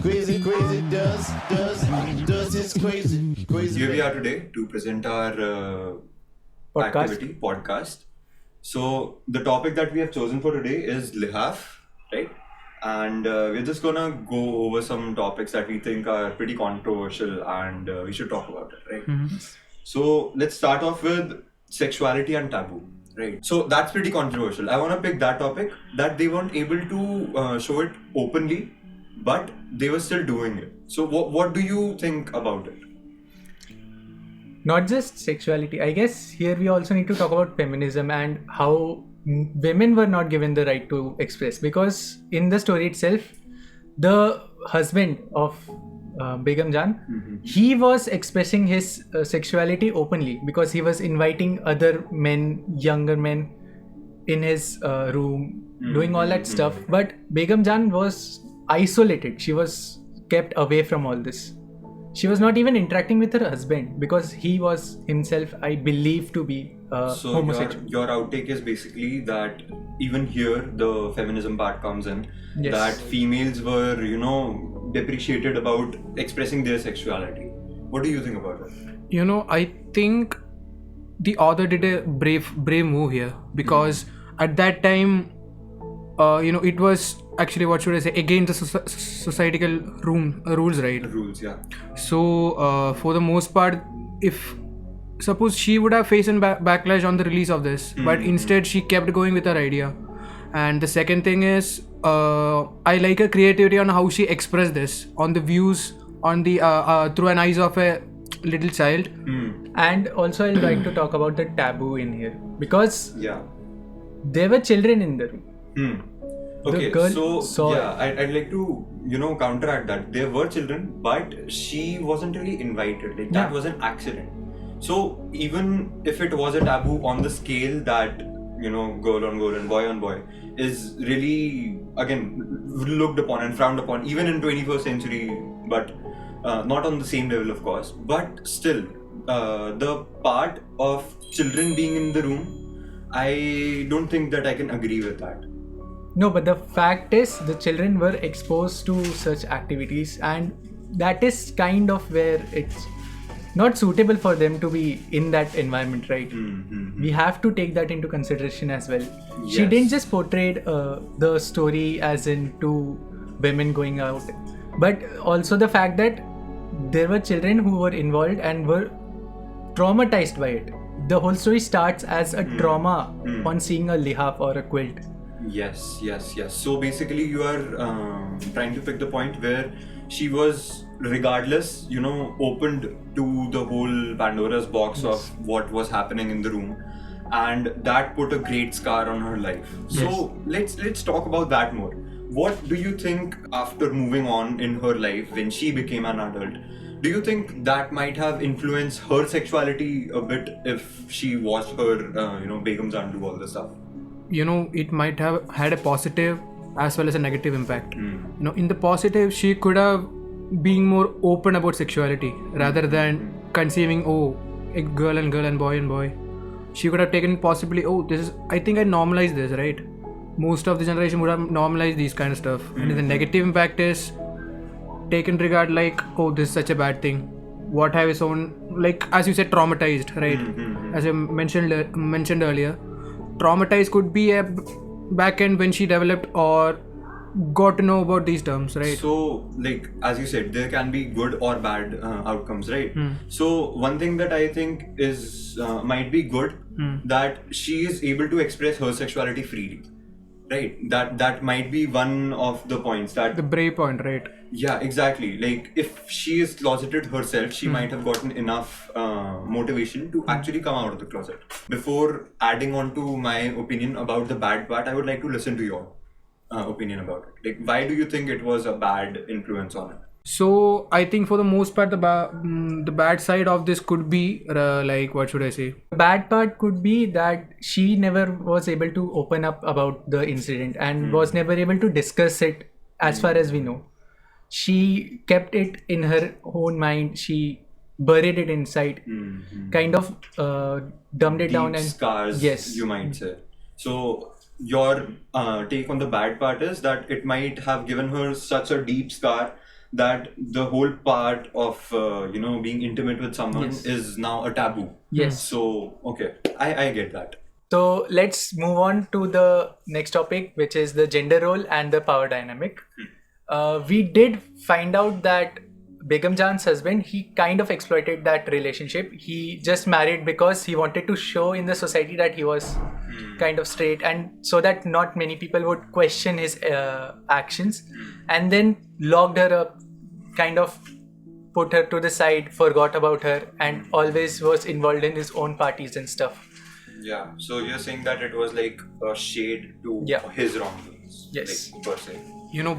does it's crazy. Here we are today to present our podcast. So the topic that we have chosen for today is Lihaaf, right? And we're just gonna go over some topics that we think are pretty controversial and we should talk about it, right? Mm-hmm. So let's start off with sexuality and taboo, right? So that's pretty controversial. I want to pick that topic that they weren't able to show it openly, but they were still doing it. So what do you think about it? Not just sexuality. I guess here we also need to talk about feminism and how women were not given the right to express, because in the story itself, the husband of Begum Jan, he was expressing his sexuality openly because he was inviting other men, younger men in his room, doing all that stuff. But Begum Jan was isolated. She was kept away from all this. She was not even interacting with her husband because he was himself, I believe, to be homosexual. Your outtake is basically that even here the feminism part comes in. Yes. That females were, depreciated about expressing their sexuality. What do you think about it? I think the author did a brave move here because at that time, it was actually, what should I say, against the societal rules, right? Rules, yeah. So for the most part, if suppose she would have faced a backlash on the release of this, but instead she kept going with her idea. And the second thing is, I like her creativity on how she expressed this, on the views, on the through an eyes of a little child. And also I'd like to talk about the taboo in here because Yeah. there were children in the room. Okay, The girl so saw yeah, I'd like to counteract that. There were children, but she wasn't really invited. Like that Yeah. was an accident. So even if it was a taboo on the scale that girl on girl and boy on boy is really again looked upon and frowned upon even in 21st century, but not on the same level, of course. But still, the part of children being in the room, I don't think that I can agree with that. No, but the fact is the children were exposed to such activities, and that is kind of where it's not suitable for them to be in that environment, right? We have to take that into consideration as well. She Yes. didn't just portray the story as in two women going out, but also the fact that there were children who were involved and were traumatized by it. The whole story starts as a trauma on seeing a Lihaaf or a quilt. Yes. So basically, you are trying to pick the point where she was, regardless, opened to the whole Pandora's box of what was happening in the room, and that put a great scar on her life. So let's talk about that more. What do you think after moving on in her life when she became an adult? Do you think that might have influenced her sexuality a bit if she watched her, Begum Jan do all this stuff? It might have had a positive as well as a negative impact. In the positive, she could have been more open about sexuality rather than conceiving, a girl and boy. She could have taken possibly, I think I normalized this, right? Most of the generation would have normalized these kind of stuff. And the negative impact is taken regard like, this is such a bad thing. What have his own, like as you said, traumatized, right? As I mentioned earlier, traumatized could be a back end when she developed or got to know about these terms, right? So, like as you said, there can be good or bad outcomes, right? So one thing that I think is might be good that she is able to express her sexuality freely, right? That might be one of the points that The brave point, right? Yeah, exactly. Like if she is closeted herself, she might have gotten enough motivation to actually come out of the closet. Before adding on to my opinion about the bad part, I would like to listen to your opinion about it. Like, why do you think it was a bad influence on it? So I think for the most part, the bad side of this could be like, what should I say? The bad part could be that she never was able to open up about the incident and was never able to discuss it as far as we know. She kept it in her own mind. She buried it inside, kind of dumbed it down Deep and scars, yes, you might say. So your take on the bad part is that it might have given her such a deep scar that the whole part of being intimate with someone Yes. is now a taboo. Yes. So okay, I get that. So let's move on to the next topic, which is the gender role and the power dynamic. We did find out that Begum Jan's husband, he kind of exploited that relationship. He just married because he wanted to show in the society that he was kind of straight, and so that not many people would question his actions, and then locked her up, kind of put her to the side, forgot about her, and always was involved in his own parties and stuff. Yeah. So you're saying that it was like a shade to Yeah. his wrongdoings. Yes. Like, per se.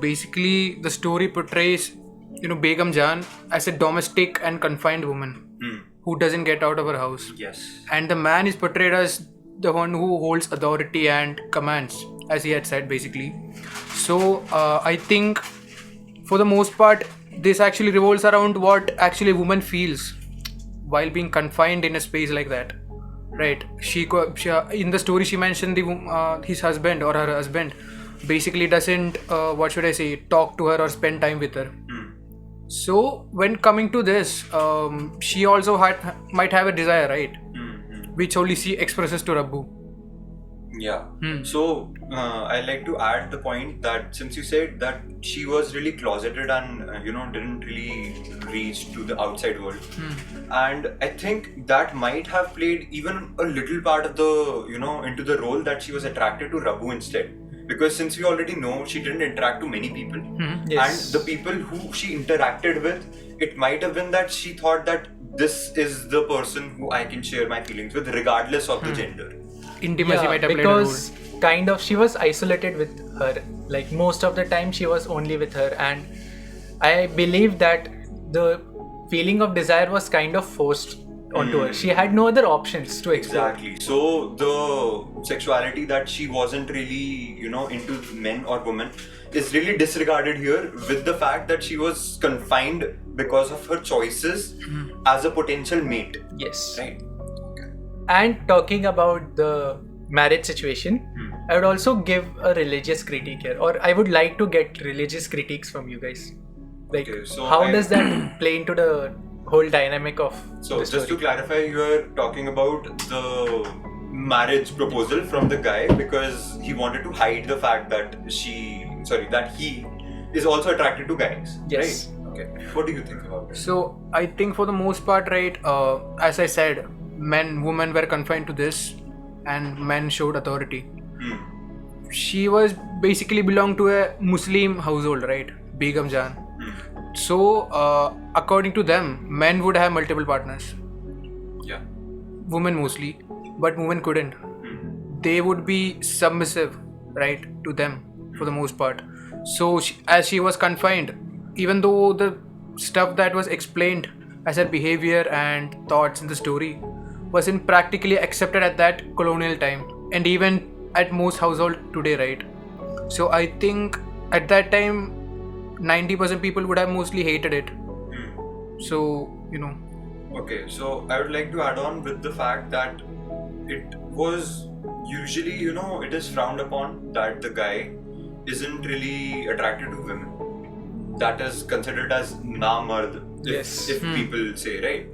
Basically the story portrays, Begum Jan as a domestic and confined woman who doesn't get out of her house. Yes. And the man is portrayed as the one who holds authority and commands, as he had said basically. So I think for the most part, this actually revolves around what actually a woman feels while being confined in a space like that. Right? She in the story she mentioned his husband or her husband basically doesn't talk to her or spend time with her. So when coming to this, she also might have a desire, right? Which only she expresses to Rabbu. Yeah. So I like to add the point that since you said that she was really closeted and didn't really reach to the outside world, and I think that might have played even a little part of the into the role that she was attracted to Rabbu instead. Because since we already know she didn't interact to many people, Yes. and the people who she interacted with, it might have been that she thought that this is the person who I can share my feelings with, regardless of the gender. Intimacy might have played a because role. kind of she was isolated with her. Like most of the time, she was only with her, and I believe that the feeling of desire was kind of forced onto her. She had no other options to explore. Exactly. So the sexuality that she wasn't really, into men or women is really disregarded here with the fact that she was confined because of her choices as a potential mate. Yes. Right. And talking about the marriage situation, I would also give a religious critique here, or I would like to get religious critiques from you guys. Like, Okay, so how does that play into the whole dynamic of So the just to story? clarify, you are talking about the marriage proposal from the guy because he wanted to hide the fact that that he is also attracted to guys. Yes. Right? Okay. What do you think about it? So I think for the most part, right, as I said, women were confined to this, and men showed authority. She was basically belonged to a Muslim household, right? Begum Jan. So according to them, men would have multiple partners. Yeah. Women mostly, but women couldn't. They would be submissive, right, to them for the most part. So as she was confined, even though the stuff that was explained as her behavior and thoughts in the story wasn't practically accepted at that colonial time, and even at most household today, right? So I think at that time 90% people would have mostly hated it. So Okay, so I would like to add on with the fact that it was usually, it is frowned upon that the guy isn't really attracted to women. That is considered as na-mard, if people say, right?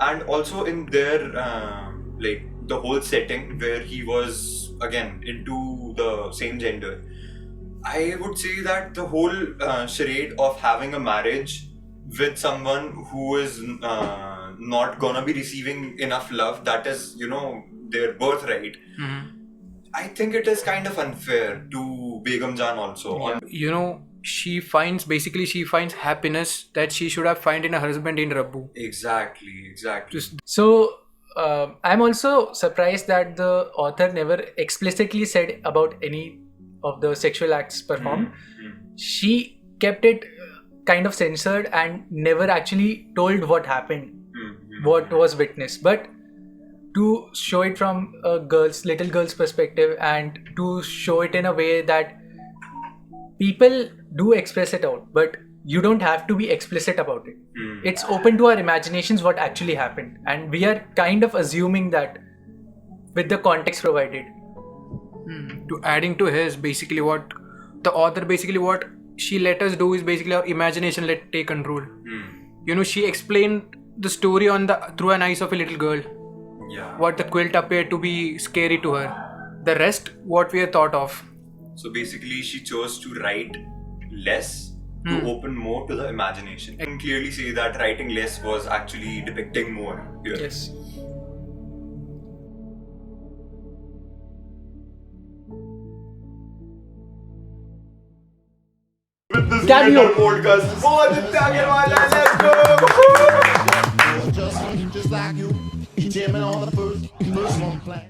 And also in their, the whole setting where he was, again, into the same gender, I would say that the whole charade of having a marriage with someone who is not gonna be receiving enough love, that is, their birthright. I think it is kind of unfair to Begum Jan also. she finds happiness that she should have found in a husband in Rabbu. Exactly. So I'm also surprised that the author never explicitly said about any of the sexual acts performed. She kept it kind of censored and never actually told what happened, what was witnessed. But to show it from a little girl's perspective, and to show it in a way that people do express it out, but you don't have to be explicit about it. It's open to our imaginations what actually happened, and we are kind of assuming that with the context provided. To adding to his, basically what the author she let us do is basically our imagination let take control. Hmm. You know, she explained the story through an eyes of a little girl. Yeah. What the quilt appeared to be scary to her. The rest, what we had thought of. So basically, she chose to write less to open more to the imagination. I can clearly say that writing less was actually depicting more here. Yes. Cameo podcast. Just like you, jamming on the first one plan.